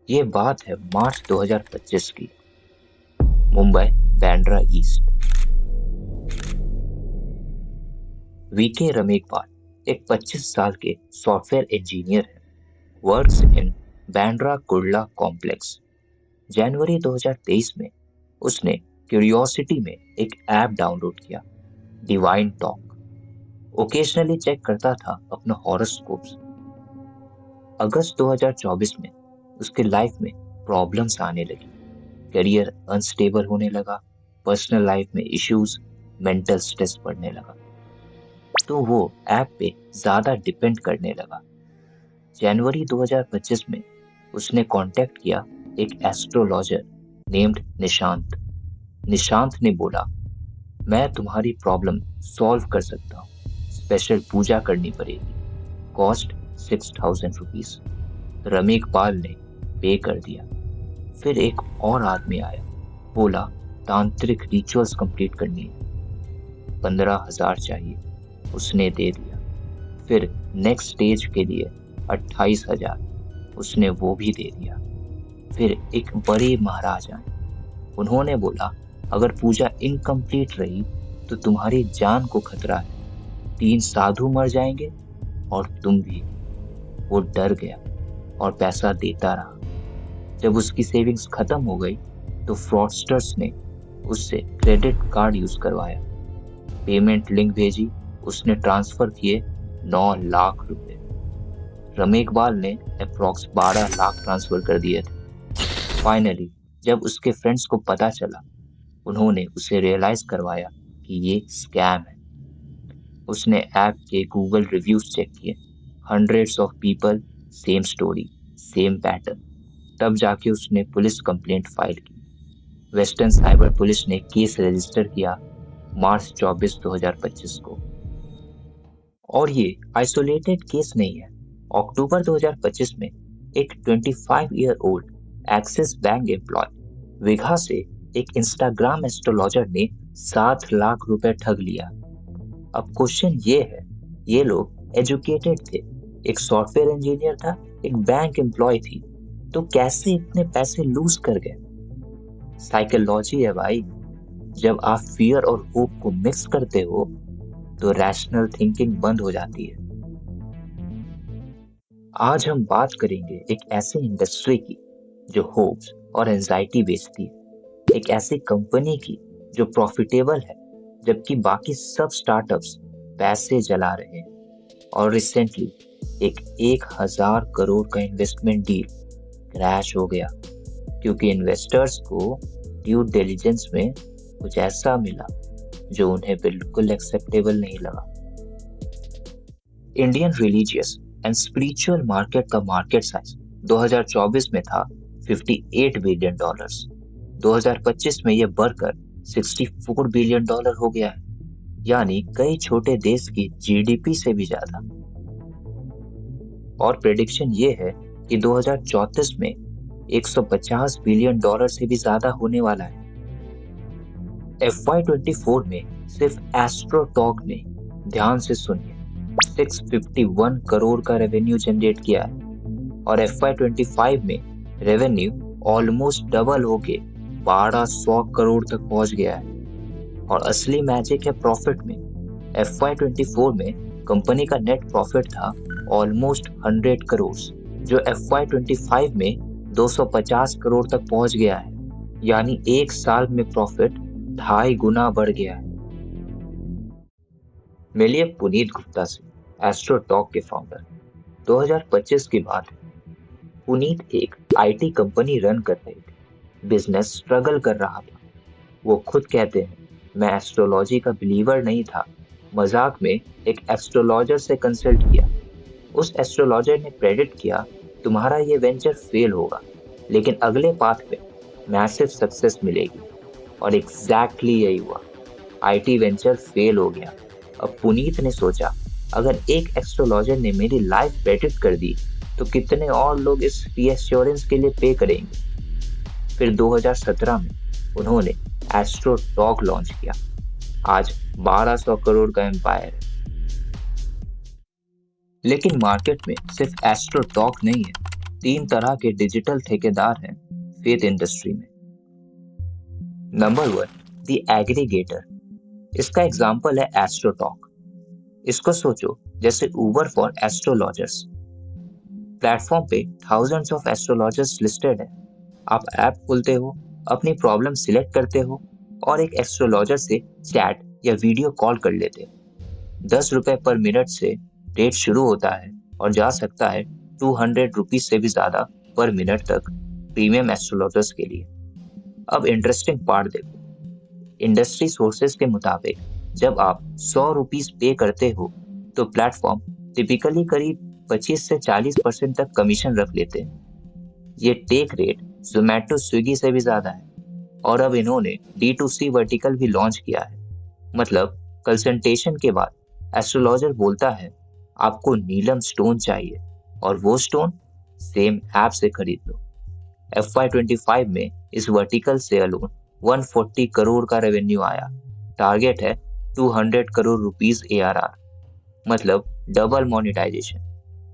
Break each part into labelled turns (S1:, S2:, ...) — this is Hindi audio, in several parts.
S1: ये बात है मार्च 2025 की। मुंबई, बांद्रा ईस्ट। वीके रमेकपाल एक 25 साल के सॉफ्टवेयर इंजीनियर है। Works in Bandra Kurla complex. जनवरी 2023 में उसने क्यूरियोसिटी में एक ऐप डाउनलोड किया, डिवाइन टॉक। ओकेजनली चेक करता था अपना हॉरोस्कोप्स। अगस्त 2024 में उसके लाइफ में प्रॉब्लम्स आने लगी। करियर अनस्टेबल होने लगा, पर्सनल लाइफ में इश्यूज, मेंटल स्ट्रेस बढ़ने लगा। तो वो ऐप पे ज्यादा डिपेंड करने लगा। जनवरी 2025 में उसने कांटेक्ट किया एक एस्ट्रोलॉजर नेम्ड निशांत। निशांत ने बोला, मैं तुम्हारी प्रॉब्लम सॉल्व कर सकता हूँ, स्पेशल पूजा करनी पड़ेगी, कॉस्ट 6,000 रुपीज। रमेकपाल ने पे कर दिया। फिर एक और आदमी आया, बोला तांत्रिक रिचुअल्स कंप्लीट करनी है, 15,000 चाहिए, उसने दे दिया। फिर नेक्स्ट स्टेज के लिए 28,000, उसने वो भी दे दिया। फिर एक बड़े महाराज आए, उन्होंने बोला अगर पूजा इनकम्प्लीट रही तो तुम्हारी जान को खतरा है, 3 साधु मर जाएंगे और तुम भी। वो डर गया और पैसा देता रहा। जब उसकी सेविंग्स खत्म हो गई तो फ्रॉडस्टर्स ने उससे क्रेडिट कार्ड यूज करवाया, पेमेंट लिंक भेजी, उसने ट्रांसफर किए 9 लाख रुपए। रमेकपाल ने अप्रॉक्स 12 लाख ट्रांसफर कर दिए थे। फाइनली जब उसके फ्रेंड्स को पता चला, उन्होंने उसे रियलाइज करवाया कि ये स्कैम है। उसने ऐप के गूगल रिव्यूज चेक किए, hundreds of people, same story, same pattern. तब जाके उसने पुलिस कंप्लेंट फाइल की। वेस्टर्न साइबर पुलिस ने केस रजिस्टर किया मार्च 24, 2025 को। और ये आइसोलेटेड केस नहीं है। अक्टूबर 2025 में एक 25 year old Axis bank employee Vigha से एक इंस्टाग्राम एस्ट्रोलॉजर ने 7 लाख रुपए ठग लिया। अब क्वेश्चन ये है, ये लोग एजुकेटेड थे, एक सॉफ्टवेयर इंजीनियर था, एक बैंक एम्प्लॉय थी, तो कैसे इतने पैसे लूज कर गए? साइकोलॉजी है भाई। जब आप फियर और होप को मिक्स करते हो तो रैशनल थिंकिंग बंद हो जाती है। आज हम बात करेंगे एक ऐसी इंडस्ट्री की जो होप्स और एंजाइटी बेचती है, एक ऐसी कंपनी की जो प्रॉफिटेबल है जबकि बाकी सब स्टार्टअप्स पैसे जला रहे हैं। और रिसेंटली एक 1,000 करोड़ का इन्वेस्टमेंट डील क्रैश हो गया क्योंकि इन्वेस्टर्स को ड्यू डिलिजेंस में कुछ ऐसा मिला जो उन्हें बिल्कुल एक्सेप्टेबल नहीं लगा। Indian religious and spiritual market का मार्केट साइज 2024 में था $58 बिलियन। 2025 में यह बढ़कर $64 बिलियन हो गया है, यानी कई छोटे देश की जीडीपी से भी ज्यादा। और प्रेडिक्शन ये है कि 2034 में $150 बिलियन से भी ज्यादा होने वाला है। FY24 में सिर्फ एस्ट्रोटॉक ने, ध्यान से सुनिए, 651 करोड़ का रेवेन्यू जनरेट किया है और FY25 में रेवेन्यू ऑलमोस्ट डबल होके 1200 करोड़ तक पहुंच गया है। और असली मैजिक है प्रॉफिट में। FY24 में कंपनी का नेट प्रॉफिट था ऑलमोस्ट 100 करोड़, जो FY25 में 250 करोड़ तक पहुंच गया है, यानी एक साल में प्रॉफिट 2.5 गुना बढ़ गया है। मिलिए पुनीत गुप्ता से, एस्ट्रोटॉक के फाउंडर। 2025 की बात है। पुनीत एक आईटी कंपनी रन कर रहे थे, बिजनेस स्ट्रगल कर रहा था। वो खुद कहते हैं, मैं एस्ट्रोलॉजी का बिलीवर नहीं था, मजाक में एक एस्ट्रोलॉजर से कंसल्ट किया। उस एस्ट्रोलॉजर ने प्रेडिक्ट किया, तुम्हारा ये वेंचर फेल होगा लेकिन अगले पाथ में मैसिव सक्सेस मिलेगी। और एग्जैक्टली यही हुआ, आईटी वेंचर फेल हो गया। अब पुनीत ने सोचा, अगर एक एस्ट्रोलॉजर ने मेरी लाइफ प्रेडिक्ट कर दी तो कितने और लोग इस रीएश्योरेंस के लिए पे करेंगे। फिर 2017 में उन्होंने एस्ट्रोटॉक लॉन्च किया। आज 1200 करोड़ का एम्पायर है। लेकिन मार्केट में सिर्फ एस्ट्रोटॉक नहीं है, 3 तरह के डिजिटल ठेकेदार हैं फेथ इंडस्ट्री में। Number 1, the aggregator. इसका एग्जाम्पल है एस्ट्रोटॉक। इसको सोचो जैसे उबर फॉर एस्ट्रोलॉजर्स। प्लेटफॉर्म पे थाउजेंड्स ऑफ एस्ट्रोलॉजर्स लिस्टेड है। आप ऐप खोलते हो, अपनी प्रॉब्लम सिलेक्ट करते हो और एक एस्ट्रोलॉजर से चैट या वीडियो कॉल कर लेते हो। 10 रुपए पर मिनट से रेट शुरू होता है और जा सकता है 200 रुपीज से भी ज्यादा पर मिनट तक प्रीमियम एस्ट्रोलॉजर्स के लिए। अब इंटरेस्टिंग पार्ट देखो। इंडस्ट्री सोर्सेज के मुताबिक जब आप 100 रुपीज पे करते हो तो प्लेटफॉर्म टिपिकली करीब 25 से 40% तक कमीशन रख लेते हैं। ये टेक रेट जोमेटो स्विगी से भी ज्यादा है। और अब इन्होंने D2C वर्टिकल भी लॉन्च किया है। मतलब कंसल्टेशन के बाद एस्ट्रोलॉजर बोलता है आपको नीलम स्टोन चाहिए और वो स्टोन सेम ऐप से खरीद लो। FY25 में इस वर्टिकल से अलोन 140 करोड़ का रेवेन्यू आया। टारगेट है 200 करोड़ रुपीस ARR, मतलब डबल मोनेटाइजेशन।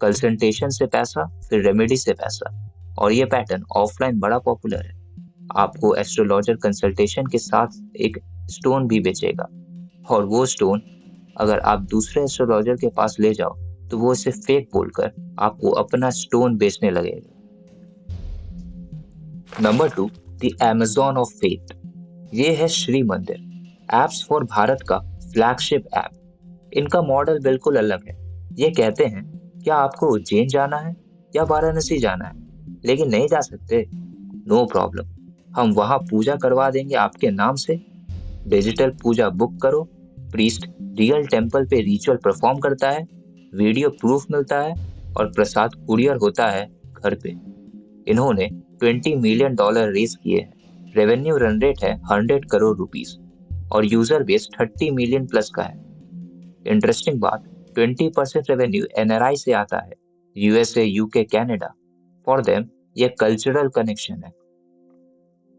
S1: कंसल्टेशन से पैसा, फिर रेमेडी से पैसा। और ये पैटर्न ऑफलाइन बड़ा पॉपुलर है। आपको एस्ट्रोलॉजर कंसल्टेशन के साथ एक स्टोन भी बेचेगा और वो स्टोन अगर आप दूसरे एस्ट्रोलॉजर के पास ले जाओ तो वो इसे फेक बोलकर आपको अपना स्टोन बेचने लगेगा। Number 2, the Amazon of faith. ये है श्री मंदिर, एप्स फॉर भारत का फ्लैगशिप ऐप। इनका मॉडल बिल्कुल अलग है। ये कहते हैं क्या आपको उज्जैन जाना है या वाराणसी जाना है लेकिन नहीं जा सकते? नो प्रॉब्लम, हम वहां पूजा करवा देंगे आपके नाम से। डिजिटल पूजा बुक करो, प्रीस्ट रियल टेम्पल पे रिचुअल परफॉर्म करता है, वीडियो प्रूफ मिलता है और प्रसाद कुरियर होता है घर पे। इन्होंने $20 मिलियन रेज किए हैं। रेवेन्यू रन रेट है 100 करोड़ रुपीस और यूजर बेस 30 मिलियन प्लस का है। इंटरेस्टिंग बात, 20% रेवेन्यू NRI से आता है, USA, UK, Canada. For them ये कल्चरल कनेक्शन है।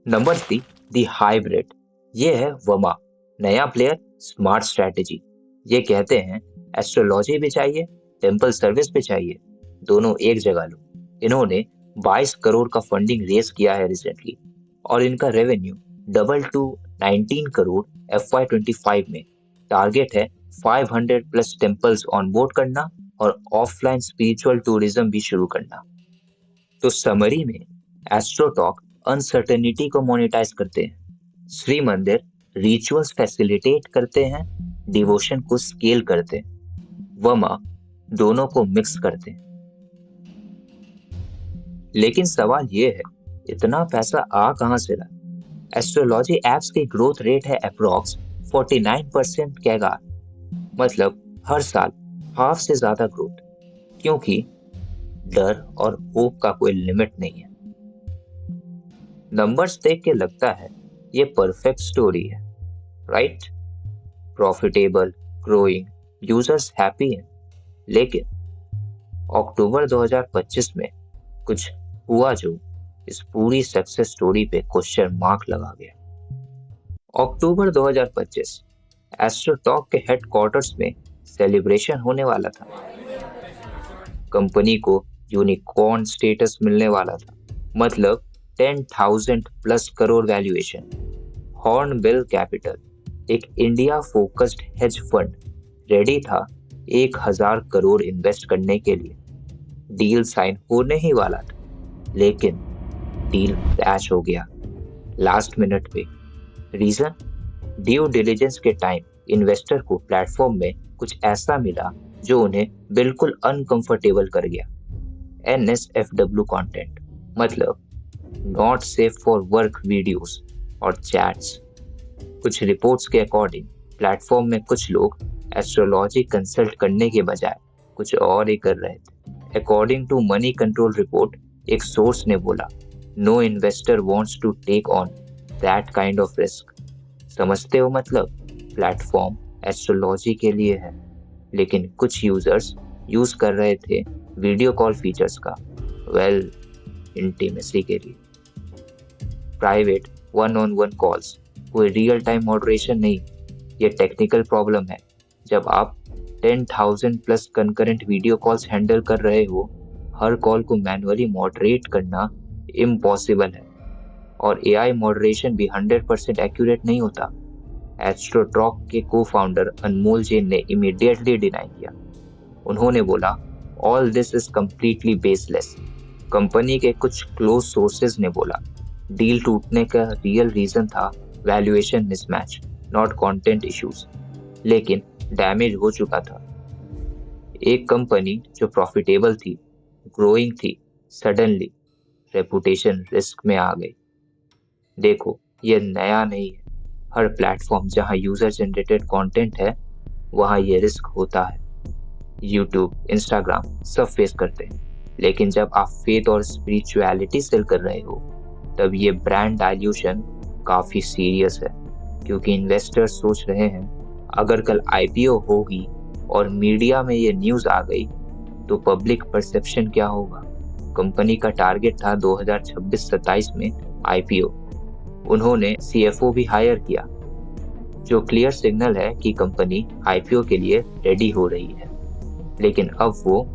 S1: नंबर 3, दी हाइब्रिड। ये है वमा, नया प्लेयर, स्मार्ट स्ट्रैटेजी। ये कहते हैं एस्ट्रोलॉजी भी चाहिए, टेम्पल सर्विस भी चाहिए, दोनों एक जगह लो। इन्होंने 22 करोड़ का फंडिंग रेज किया है रिसेंटली और इनका revenue double two 19 crore FY25 में। टारगेट है 500 प्लस टेम्पल्स ऑन बोर्ड करना और ऑफलाइन स्पिरिचुअल टूरिज्म भी शुरू करना। तो समरी में एस्ट्रोटॉक अनसर्टेनिटी को मोनेटाइज करते हैं, श्री मंदिर रिचुअल्स फैसिलिटेट करते हैं, डिवोशन को स्केल करते हैं, वमा दोनों को मिक्स करते हैं। लेकिन सवाल ये है, इतना पैसा आ कहां से रहा? एस्ट्रोलॉजी एप्स की ग्रोथ रेट है अप्रॉक्स 49% कैगार, मतलब हर साल हाफ से ज्यादा ग्रोथ, क्योंकि डर और होप का कोई लिमिट नहीं है। नंबर्स देख के लगता है ये परफेक्ट स्टोरी है, right? Profitable, growing, users happy हैं। लेकिन अक्टूबर 2025 में कुछ हुआ जो इस पूरी सक्सेस स्टोरी पे क्वेश्चन मार्क लगा गया। अक्टूबर 2025 एस्ट्रोटॉक के हेडक्वार्टर्स में सेलिब्रेशन होने वाला था। कंपनी को यूनिकॉर्न स्टेटस मिलने वाला था, मतलब 10,000 plus crore valuation. Hornbill capital, एक India focused hedge fund, ready था 1000 करोड़ इन्वेस्ट करने के लिए। डील साइन होने ही वाला था, लेकिन डील क्रैश हो गया लास्ट मिनट पे। रीजन, ड्यू डिलिजेंस के टाइम इन्वेस्टर को प्लेटफॉर्म में कुछ ऐसा मिला जो उन्हें बिल्कुल अनकंफर्टेबल कर गया। NSFW कंटेंट, मतलब not safe for work videos और चैट्स। कुछ रिपोर्ट्स के अकॉर्डिंग प्लेटफॉर्म में कुछ लोग एस्ट्रोलॉजी कंसल्ट करने के बजाय कुछ और ही कर रहे थे। According to Moneycontrol report, एक सोर्स ने बोला, no investor wants to take on that kind of risk. समझते हो? मतलब प्लेटफॉर्म एस्ट्रोलॉजी के लिए है, लेकिन कुछ यूजर्स यूज कर रहे थे वीडियो कॉल फीचर्स का, वेल, इंटीमेसी के लिए। प्राइवेट 1-on-1 कॉल्स, कोई रियल टाइम मॉडरेशन नहीं। ये टेक्निकल प्रॉब्लम है। जब आप 10,000 plus concurrent video calls handle कर रहे हो हर कॉल को मैन्युअली मॉडरेट करना इम्पॉसिबल है और एआई मॉडरेशन भी 100% एक्यूरेट नहीं होता। एस्ट्रोटॉक के को-फाउंडर अनमोल जैन ने इमीडिएटली डिनाई किया। उन्होंने बोला, all this is completely baseless. Company के कुछ क्लोज सोर्सेज ने बोला, डील टूटने का रियल रीजन था valuation mismatch, not content issues. लेकिन डैमेज हो चुका था। एक कंपनी जो प्रॉफिटेबल थी, ग्रोइंग थी, सडनली रेपुटेशन रिस्क में आ गई। देखो, ये नया नहीं है। हर प्लेटफॉर्म जहां यूजर जनरेटेड कंटेंट है, वहां ये रिस्क होता है। यूट्यूब, इंस्टाग्राम सब फेस करते हैं। लेकिन जब आप फेथ और स्पिरिचुअलिटी सेल कर रहे हो, तब ये ब्रांड डाइल्यूशन काफी सीरियस है, क्योंकि इन्वेस्टर्स सोच रहे हैं अगर कल आईपीओ होगी और मीडिया में ये न्यूज आ गई तो पब्लिक परसेप्शन क्या होगा। कंपनी का टारगेट था 2026-27 में आईपीओ। उन्होंने सीएफओ भी हायर किया, जो क्लियर सिग्नल है कि कंपनी आईपीओ के लिए रेडी हो रही है। लेकिन अब वो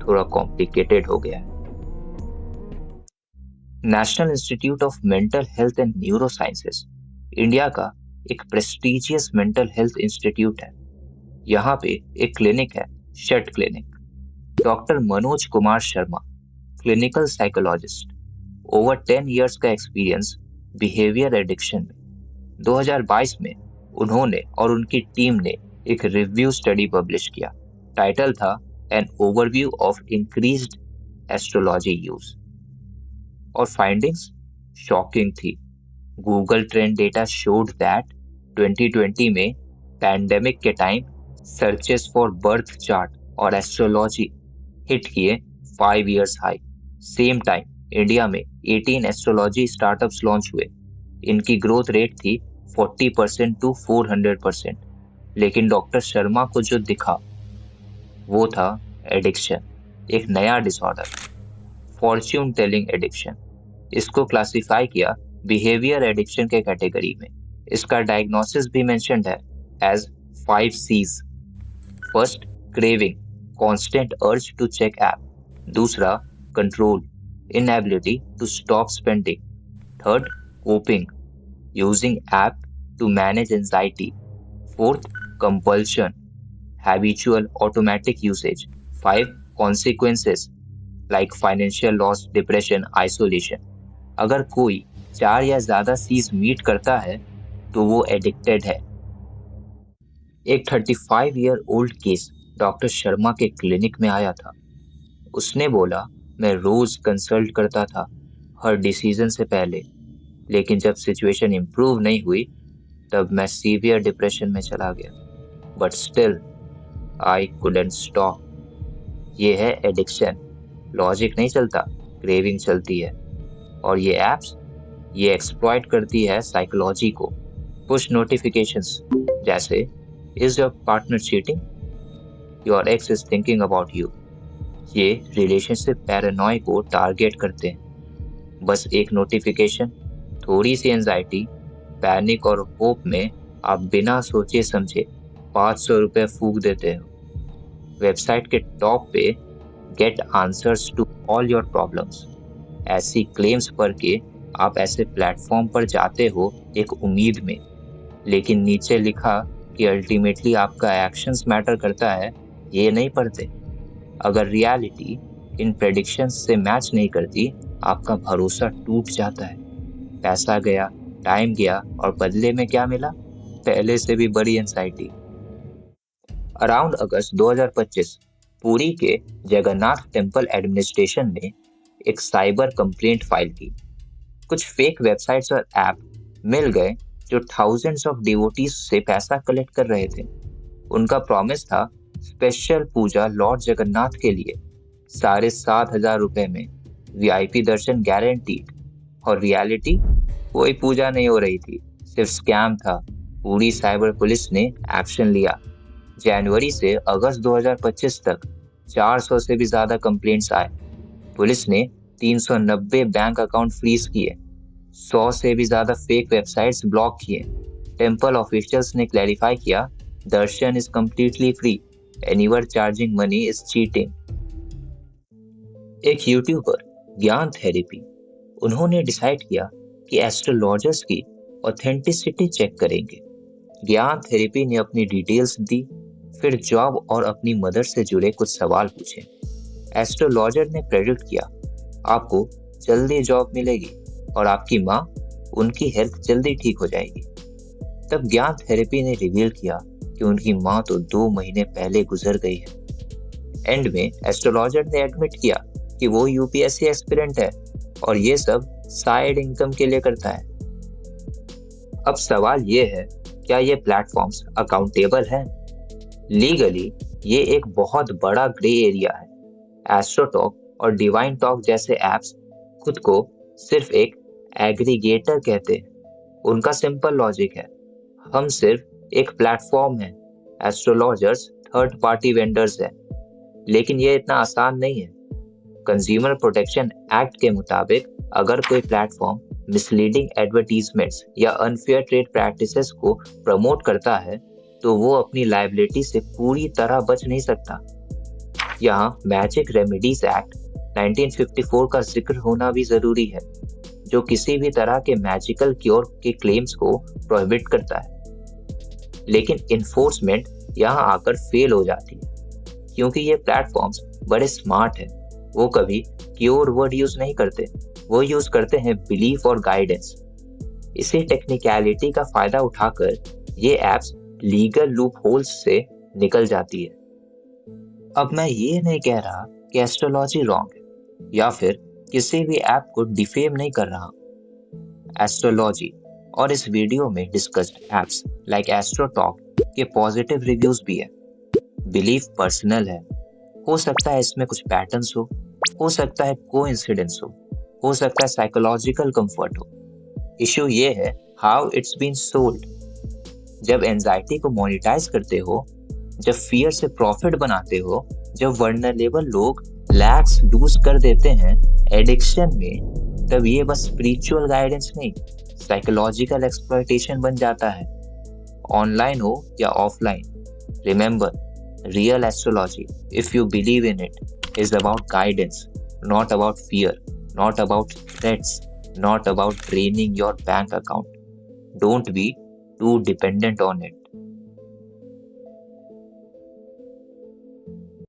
S1: थोड़ा कॉम्प्लिकेटेड हो गया है। National institute of mental health and neuro sciences India का एक प्रेस्टिजियस मेंटल हेल्थ इंस्टीट्यूट है। यहाँ पे एक क्लिनिक है, shut clinic. Doctor Manoj Kumar Sharma, clinical psychologist, over 10 years का एक्सपीरियंस बिहेवियर एडिक्शन में। 2022 में उन्होंने और उनकी टीम ने एक रिव्यू स्टडी पब्लिश किया। टाइटल था an overview of increased astrology use. और फाइंडिंग्स शॉकिंग थी। Google trend data showed that 2020 में पैंडेमिक के time searches for birth chart और एस्ट्रोलॉजी हिट किए 5 years high. Same time India में 18 एस्ट्रोलॉजी स्टार्टअप्स लॉन्च हुए। इनकी ग्रोथ रेट थी 40% टू 400%। लेकिन डॉक्टर शर्मा को जो दिखा वो था एडिक्शन, एक नया डिसऑर्डर, फॉर्च्यून टेलिंग एडिक्शन। इसको क्लासिफाई किया बिहेवियर एडिक्शन के कैटेगरी में। इसका डायग्नोसिस भी मेंशन्ड है as 5 C's। First, craving, constant urge to check app. दूसरा, control, inability to stop spending. Third, coping, using app to manage anxiety. Fourth, compulsion, habitual automatic usage. 5. Consequences like financial loss, depression, isolation. अगर कोई 4 या ज्यादा C's मीट करता है तो वो एडिक्टेड है। एक 35 year old case doctor Sharma के क्लिनिक में आया था। उसने बोला, मैं रोज कंसल्ट करता था हर डिसीजन से पहले, लेकिन जब सिचुएशन इंप्रूव नहीं हुई तब मैं सीवियर डिप्रेशन में चला गया। But still I couldn't stop. ये है एडिक्शन। लॉजिक नहीं चलता, क्रेविंग चलती है। और ये एप्स ये एक्सप्लॉइट करती है साइकोलॉजी को। पुश नोटिफिकेशंस जैसे is your partner cheating, your x is thinking about you, ये रिलेशनशिप पैरानॉय को टारगेट करते हैं। बस एक नोटिफिकेशन, थोड़ी सी एंजाइटी, पैनिक और होप में आप बिना सोचे समझे 500 रुपये फूक देते हो। वेबसाइट के टॉप पे get answers to all your problems, ऐसी क्लेम्स पढ़ के आप ऐसे प्लेटफॉर्म पर जाते हो एक उम्मीद में, लेकिन नीचे लिखा कि अल्टीमेटली आपका एक्शंस मैटर करता है, ये नहीं पढ़ते। अगर रियलिटी इन प्रेडिक्शंस से मैच नहीं करती, आपका भरोसा टूट जाता है। पैसा गया, टाइम गया और बदले में क्या मिला? पहले से भी बड़ी एंजाइटी। अराउंड अगस्त 2025 पुरी के जगन्नाथ टेम्पल एडमिनिस्ट्रेशन ने एक साइबर कंप्लेंट फाइल की। कुछ फेक वेबसाइट्स और ऐप मिल गए जो थाउजेंड्स ऑफ डिवोटीज से पैसा कलेक्ट कर रहे थे। उनका प्रॉमिस था स्पेशल पूजा लॉर्ड जगन्नाथ के लिए 7,500 रुपए में, वीआईपी दर्शन गारंटीड। और रियलिटी, कोई पूजा नहीं हो रही थी, सिर्फ स्कैम था। पूरी साइबर पुलिस ने एक्शन लिया। जनवरी से अगस्त 2025 तक 400 से भी ज्यादा कंप्लेंट्स आए। पुलिस ने 390 बैंक अकाउंट फ्रीज किए, 100 से भी ज्यादा फेक वेबसाइट्स ब्लॉक किए। टेम्पल ऑफिशियल्स ने क्लैरिफाई किया, darshan is completely free, anyone charging money is cheating. एक यूट्यूबर ज्ञान थेरेपी, उन्होंने डिसाइड किया कि एस्ट्रोलॉजर्स की ऑथेंटिसिटी चेक करेंगे। ज्ञान थेरेपी ने अपनी डिटेल्स दी, फिर जॉब और अपनी मदर से जुड़े कुछ सवाल पूछे। एस्ट्रोलॉजर ने प्रेडिक्ट किया, आपको जल्दी जॉब मिलेगी और आपकी माँ, उनकी हेल्थ जल्दी ठीक हो जाएगी। तब ज्ञान थेरेपी ने रिवील किया कि उनकी माँ तो 2 महीने पहले गुजर गई है। एंड में एस्ट्रोलॉजर ने एडमिट किया कि वो यूपीएससी एस्पिरेंट है और ये सब साइड इनकम के लिए करता है। अब सवाल ये है, क्या ये प्लेटफॉर्म्स अकाउंटेबल हैं? लीगली ये एक बहुत बड़ा ग्रे एरिया है। एस्ट्रोटॉक और डिवाइन टॉक जैसे एप्स खुद को सिर्फ एक एग्रीगेटर कहते हैं। उनका सिंपल लॉजिक है, हम सिर्फ एक प्लेटफॉर्म हैं, एस्ट्रोलॉजर्स थर्ड पार्टी वेंडर्स हैं। लेकिन ये इतना आसान नहीं है। कंज्यूमर प्रोटेक्शन एक्ट के मुताबिक अगर कोई प्लेटफॉर्म मिसलीडिंग एडवर्टीजमेंट्स या अनफेयर ट्रेड प्रैक्टिसेस को प्रमोट करता है तो वो अपनी लायबिलिटी से पूरी तरह बच नहीं सकता। यहाँ मैजिक रेमेडीज एक्ट 1954 का जिक्र होना भी जरूरी है, जो किसी भी तरह के मैजिकल क्योर के क्लेम्स को प्रोहिबिट करता है। लेकिन इन्फोर्समेंट यहाँ आकर फेल हो जाती है, क्योंकि ये प्लेटफॉर्म्स बड़े स्मार्ट हैं। वो कभी क्योर वर्ड यूज नहीं करते, वो यूज करते हैं बिलीफ और गाइडेंस। इसी टेक्निकलिटी का फायदा उठाकर ये एप्स लीगल लूप होल्स से निकल जाती है। अब मैं ये नहीं कह रहा कि एस्ट्रोलॉजी रॉन्ग है या फिर किसी भी ऐप को डिफेम नहीं कर रहा। एस्ट्रोलॉजी और इस वीडियो में डिस्कस्ड एप्स लाइक एस्ट्रोटॉक के पॉजिटिव रिव्यूज भी है। बिलीफ पर्सनल है, हो सकता है इसमें कुछ पैटर्न्स हो सकता है कोइंसिडेंस हो सकता है साइकोलॉजिकल कंफर्ट हो। इशू ये है हाउ इट्स बीन सोल्ड। जब एंजाइटी को मोनेटाइज करते हो, जब फियर से प्रॉफिट बनाते हो, जब वर्नरेबल लोग लैक्स लूज कर देते हैं एडिक्शन में, तब ये बस स्पिरिचुअल गाइडेंस नहीं, साइकोलॉजिकल एक्सप्लॉयटेशन बन जाता है। ऑनलाइन हो या offline, remember, real astrology, if you believe in it, is about guidance, not about fear, not about threats, not about draining your bank account. Don't be too dependent on it.